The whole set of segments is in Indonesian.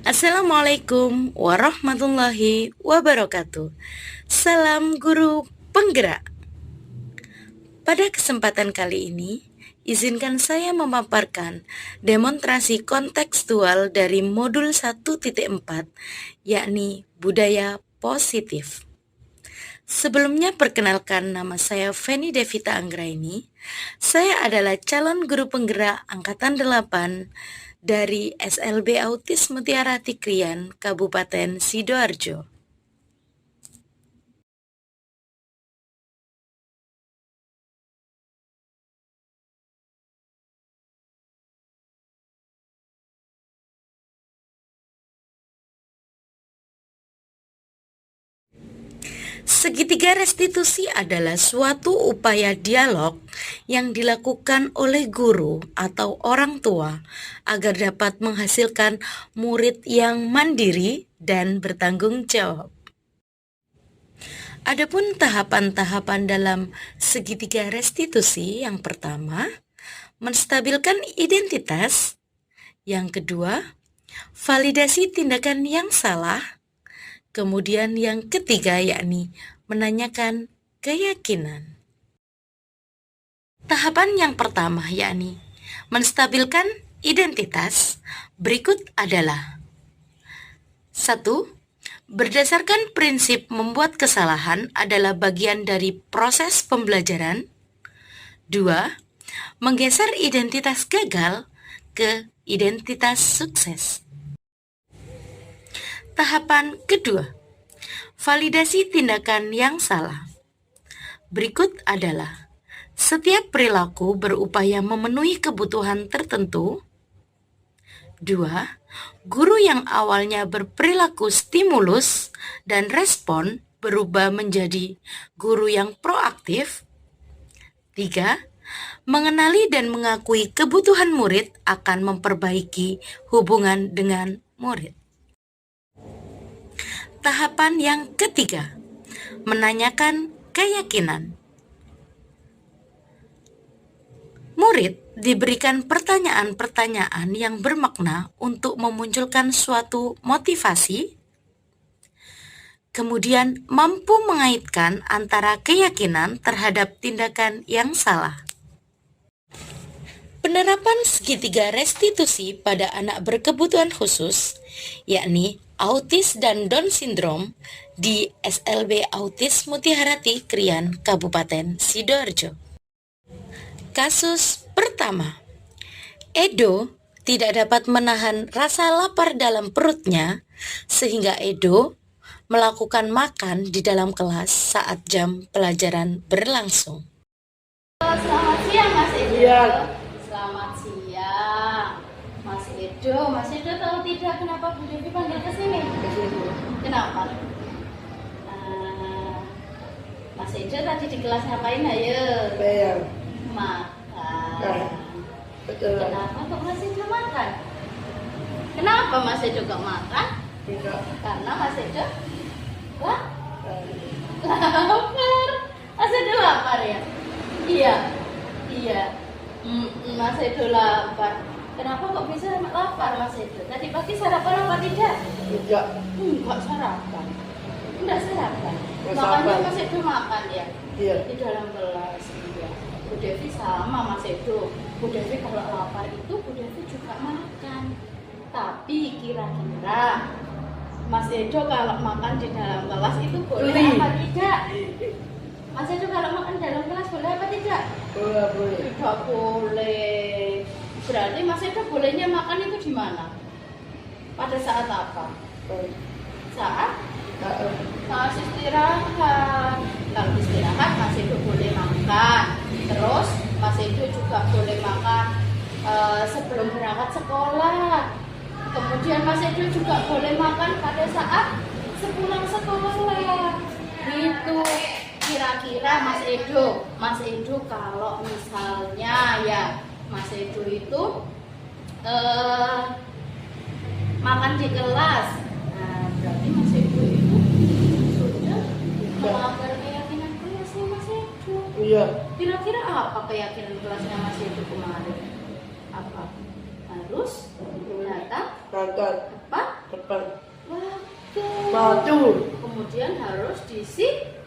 Assalamualaikum warahmatullahi wabarakatuh. Salam guru penggerak. Pada kesempatan kali ini, izinkan saya memaparkan demonstrasi kontekstual dari modul 1.4, yakni budaya positif. Sebelumnya perkenalkan, nama saya Feni Devita Anggraini. Saya adalah calon guru penggerak Angkatan 8 dari SLB Autis Mutiara Tikrian, Kabupaten Sidoarjo. Segitiga restitusi adalah suatu upaya dialog yang dilakukan oleh guru atau orang tua agar dapat menghasilkan murid yang mandiri dan bertanggung jawab. Adapun tahapan-tahapan dalam segitiga restitusi, yang pertama, menstabilkan identitas. Yang kedua, validasi tindakan yang salah. Kemudian yang ketiga, yakni menanyakan keyakinan. Tahapan yang pertama, yakni menstabilkan identitas, berikut adalah: 1. Berdasarkan prinsip membuat kesalahan adalah bagian dari proses pembelajaran. 2. Menggeser identitas gagal ke identitas sukses. Tahapan kedua, validasi tindakan yang salah. Berikut adalah: setiap perilaku berupaya memenuhi kebutuhan tertentu. 2. Guru yang awalnya berperilaku stimulus dan respon berubah menjadi guru yang proaktif. 3. Mengenali dan mengakui kebutuhan murid akan memperbaiki hubungan dengan murid. Tahapan yang ketiga, menanyakan keyakinan. Murid diberikan pertanyaan-pertanyaan yang bermakna untuk memunculkan suatu motivasi, kemudian mampu mengaitkan antara keyakinan terhadap tindakan yang salah. Penerapan segitiga restitusi pada anak berkebutuhan khusus, yakni autis dan Down syndrome, di SLB Autis Mutiara Tikrian, Kabupaten Sidoarjo. Kasus pertama, Edo tidak dapat menahan rasa lapar dalam perutnya sehingga Edo melakukan makan di dalam kelas saat jam pelajaran berlangsung. Selamat siang Mas Edo. Iya. Selamat siang Mas Edo. Mas Edo tahu tidak kenapa Bu Devi panggil ke sini? Kenapa? Mas Edo tadi di kelas ngapain ayo? Bayar. Makan. Betul. Kenapa kok Mas Edo makan? Kenapa Mas Edo kok makan? Tidak. Karena Mas Edo lapar. Mas Edo lapar ya? Iya. Mas Edo lapar. Kenapa kok bisa lapar Mas Edo? Tadi pagi sarapan apa tidak? Tidak. Enggak sarapan. Enggak sarapan. Enggak Makanya sarapan. Mas Edo makan ya? Iya. Di dalam kelas. Iya. Bu Devi sama Mas Edo. Bu Devi kalau lapar itu Bu Devi juga makan. Tapi kira-kira Mas Edo kalau makan di dalam kelas itu boleh apa tidak? Mas Edo kalau makan dalam kelas boleh apa tidak? Boleh. Tidak boleh. Berarti Mas Edo bolehnya makan itu di mana? Pada saat apa? Saat istirahat. Kalau istirahat Mas Edo boleh makan. Terus Mas Edo juga boleh makan sebelum berangkat sekolah. Kemudian Mas Edo juga boleh makan pada saat sepulang sekolah. Gitu. Kira-kira Mas Edo kalau misalnya ya Mas Edo itu makan di kelas, nah berarti Mas Edo itu sudah melanggar keyakinan kelasnya Mas Edo. Iya. Kira-kira apa keyakinan kelasnya Mas Edo kemarin? Apa? Harus datang Kantor. tepat Depan. waktu. Waktu. Kemudian harus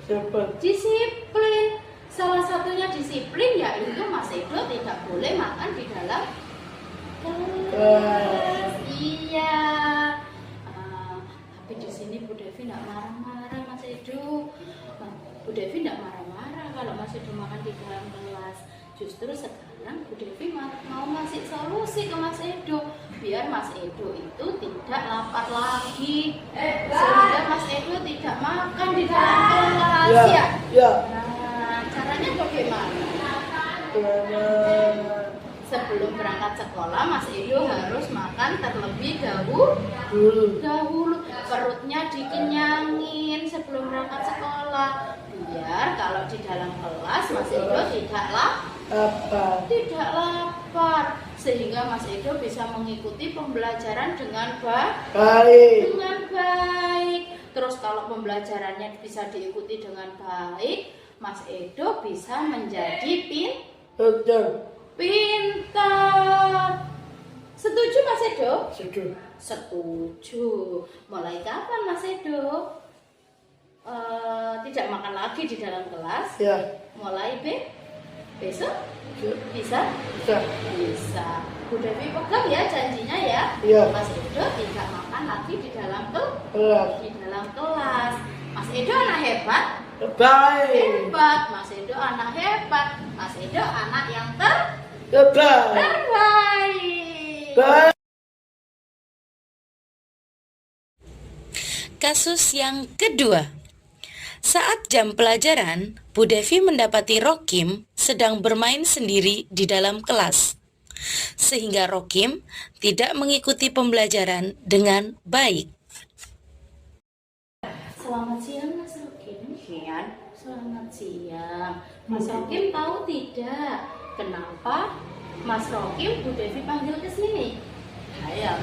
Depan. disiplin. Salah satunya disiplin yaitu Mas Edo tidak boleh makan di dalam kelas. Iya. Tapi di sini Bu Devi tidak marah-marah Mas Edo. Bu Devi tidak marah-marah kalau Mas Edo makan di dalam kelas. Justru sekarang Bu Devi mau ngasih solusi ke Mas Edo biar Mas Edo itu tidak lapar lagi, sehingga Mas Edo tidak makan di dalam kelas. Ya. Ya. Nah, caranya bagaimana? Sebelum berangkat sekolah, Mas Edo harus makan terlebih dahulu. Perutnya dikenyangin sebelum berangkat sekolah, biar kalau di dalam kelas Mas Edo tidak lapar, sehingga Mas Edo bisa mengikuti pembelajaran dengan baik. Terus kalau pembelajarannya bisa diikuti dengan baik, Mas Edo bisa menjadi pintar. Setuju Mas Edo? Setuju. Mulai kapan Mas Edo tidak makan lagi di dalam kelas? Ya. Mulai besok? Bisa? Bu Devi pegang ya janjinya ya. Ya. Mas Edo tidak makan lagi di dalam kelas. Mas Edo anak hebat. Baik. Mas Edo anak hebat. Mas Edo anak yang Baik. terbaik. Kasus yang kedua. Saat jam pelajaran, Bu Devi mendapati Rokim sedang bermain sendiri di dalam kelas, sehingga Rokim tidak mengikuti pembelajaran dengan baik. Selamat siang Mas Rokim. Selamat siang. Mas Rokim tahu tidak kenapa Mas Rokim Bu Devi panggil ke sini? Ayo.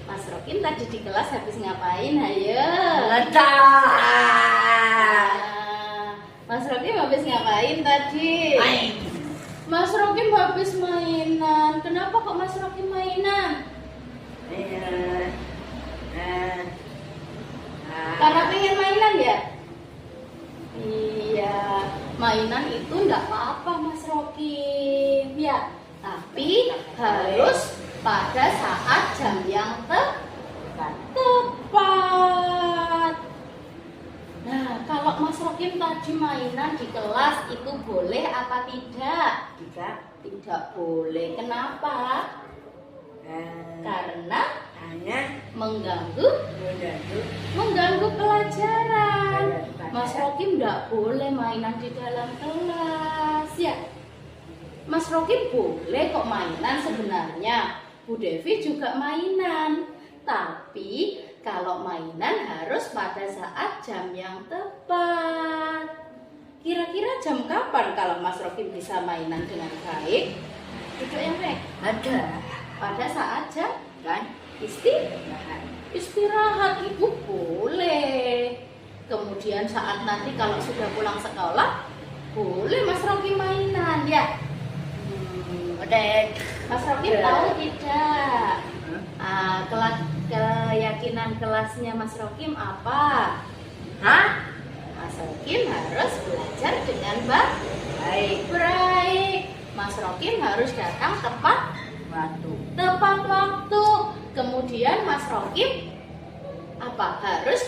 Mas Rokim tadi di kelas habis ngapain? Ayo. Mas Rokim habis ngapain tadi? Main. Mas Rokim habis mainan. Kenapa kok Mas Rokim mainan? Karena pengen mainan ya? Iya, mainan itu enggak apa-apa Mas Rokim ya. Tapi harus pada saat jam yang tepat. Nah, kalau Mas Rokim tadi mainan di kelas itu boleh apa tidak? Tidak boleh. Kenapa? Karena mengganggu pelajaran. Mas Rokim tidak boleh mainan di dalam kelas ya. Mas Rokim boleh kok mainan sebenarnya. Bu Devi juga mainan. Tapi kalau mainan harus pada saat jam yang tepat. Kira-kira jam kapan kalau Mas Rokim bisa mainan dengan baik? Duduk yang baik. Pada saat jam istirahat itu boleh. Kemudian saat nanti kalau sudah pulang sekolah boleh Mas Rokim mainan ya. Mas Rokim tahu tidak? Keyakinan kelasnya Mas Rokim apa? Mas Rokim harus belajar dengan baik. Mas Rokim harus datang tepat waktu. Kemudian Mas Rokim harus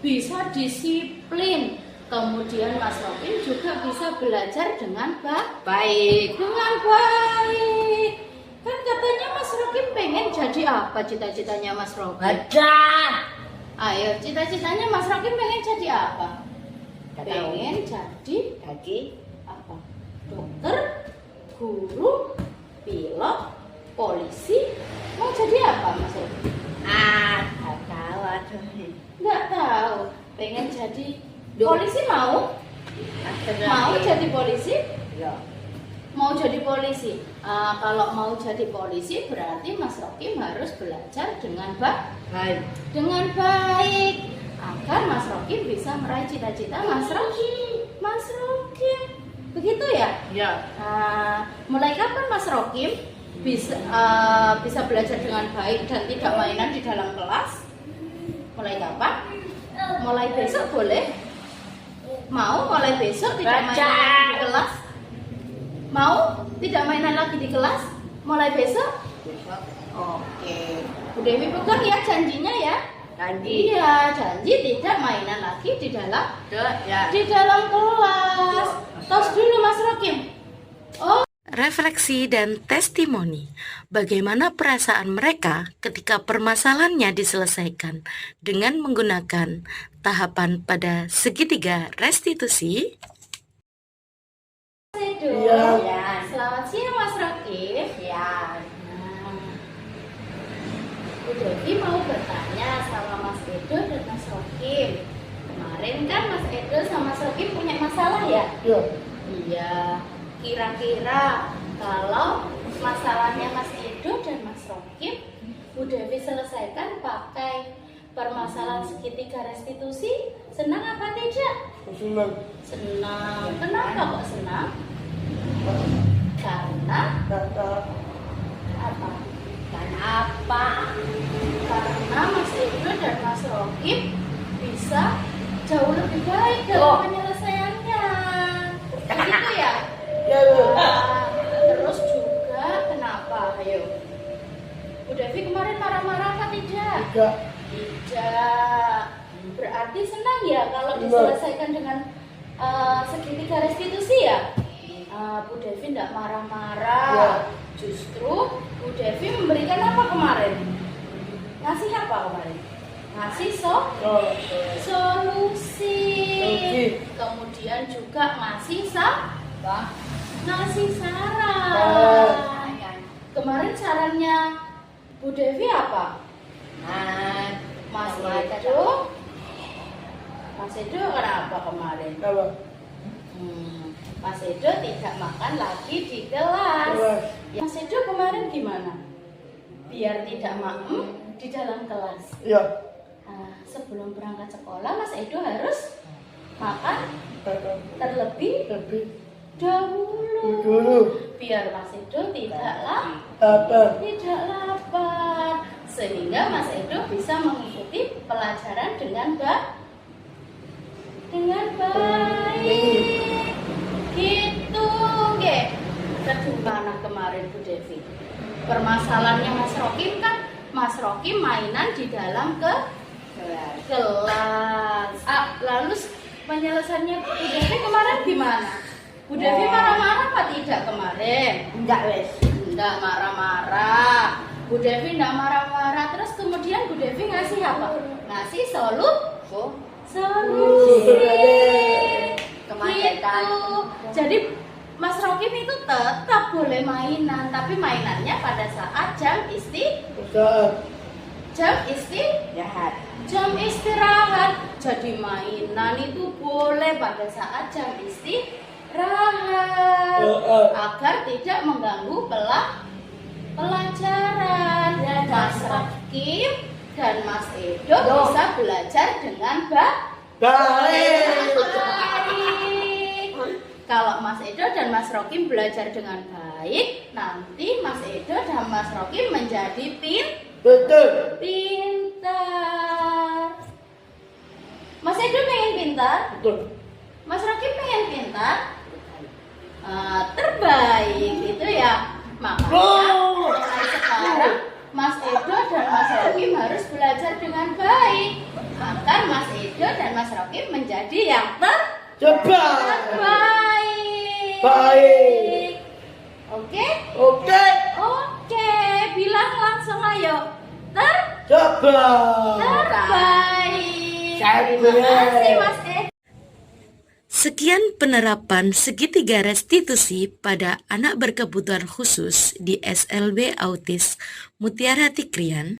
bisa disiplin. Kemudian Mas Rokim juga bisa belajar dengan baik. Kan katanya Mas Rokim pengen jadi apa cita-citanya Mas Rokim? Ayo, cita-citanya Mas Rokim pengen jadi apa? Pengen jadi apa? Dokter, guru, pilot, polisi. Mau jadi apa Mas Rokim? Nggak tahu. Pengen jadi polisi mau? Mau jadi polisi? Mau jadi polisi. Kalau mau jadi polisi berarti Mas Rokim harus belajar dengan baik. Agar Mas Rokim bisa meraih cita-cita Mas Rokim. Begitu ya? Ya. Mulai kapan Mas Rokim bisa belajar dengan baik dan tidak mainan di dalam kelas. Mulai kapan? Mulai besok boleh? Mau mulai besok tidak mainan lagi di kelas? Mau tidak mainan lagi di kelas? Mulai besok? Oke. Bu Dewi pegang ya janjinya ya. Janji. Iya, janji tidak mainan lagi di dalam Ya. kelas. Tos dulu Mas Rokim. Oh, Refleksi dan testimoni bagaimana perasaan mereka ketika permasalahannya diselesaikan dengan menggunakan tahapan pada segitiga restitusi. Edo. Iya. Ya. Selamat siang Mas Rokim. Ya. Bu Devi mau bertanya sama Mas Edo dan Mas Rokim. Kemarin kan Mas Edo sama Mas Rokim punya masalah ya? Ya. Iya. Kira-kira kalau masalahnya Mas Edo dan Mas Rokim Bu Devi selesaikan pakai permasalahan segitiga restitusi, senang apa tidak? Senang. Senang. Kenapa kok senang? Karena Kata. apa? Kenapa? Karena Mas Edo dan Mas Rokim bisa jauh lebih baik dalam penyelesaiannya. Begitu ya? Ya. Terus juga kenapa? Ayo. Bu Devi kemarin marah-marah apa tidak? Tidak. Tidak. Berarti senang ya kalau diselesaikan dengan segitiga restitusi ya? Bu Devi tidak marah-marah. Ya. Justru Bu Devi memberikan apa kemarin? Ngasih apa kemarin? Ngasih Oh. solusi. Solusi. Kemudian juga ngasih ngasih saran. Oh. Kemarin sarannya Bu Devi apa? Mas Edo. Mas Edo kenapa kemarin? Apa? Mas Edo tidak makan lagi di kelas. Kelas. Ya, Mas Edo kemarin gimana? Biar tidak maem di dalam kelas. Ya. Sebelum berangkat sekolah, Mas Edo harus makan Kata. terlebih Tapi. dahulu. Dulu. Biar Mas Edo tidak Apa? lapar. Sehingga Mas Edo bisa mengikuti pelajaran dengan baik. Gitu, nggih. Kedua anak kemarin Bu Devi. Permasalahannya Mas Rokim kan Mas Rokim mainan di dalam kelas. Lalu penyelesaiannya Bu Devi kemarin gimana? Bu Devi marah-marah apa tidak kemarin? Enggak, wes. Enggak marah-marah. Bu Devi enggak marah-marah. Terus kemudian Bu Devi ngasih apa? Ngasih solusi. Gitu. Jadi Mas Rokim itu tetap boleh mainan, tapi mainannya pada saat Saat. jam istirahat. Jadi mainan itu boleh pada saat jam istirahat agar tidak mengganggu pelajaran. Mas Rokim dan Mas Edo bisa belajar dengan Baik. Kalau Mas Edo dan Mas Rokim belajar dengan baik, nanti Mas Edo dan Mas Rokim menjadi Betul. pintar. Mas Edo pengen pintar, Betul. Mas Rokim pengen pintar, terbaik itu ya. Makanya mulai sekarang Mas Edo dan Mas Rokim harus belajar dengan baik. Maka Mas Edo dan Mas Rokim menjadi yang Cepat. terbaik. Baik. Oke? Oke. Oke, bilang langsung ayo. Cepat. Terbaik. Terbaik. Terima kasih Mas Edo. Sekian penerapan segitiga restitusi pada anak berkebutuhan khusus di SLB Autis Mutiara Tikrian.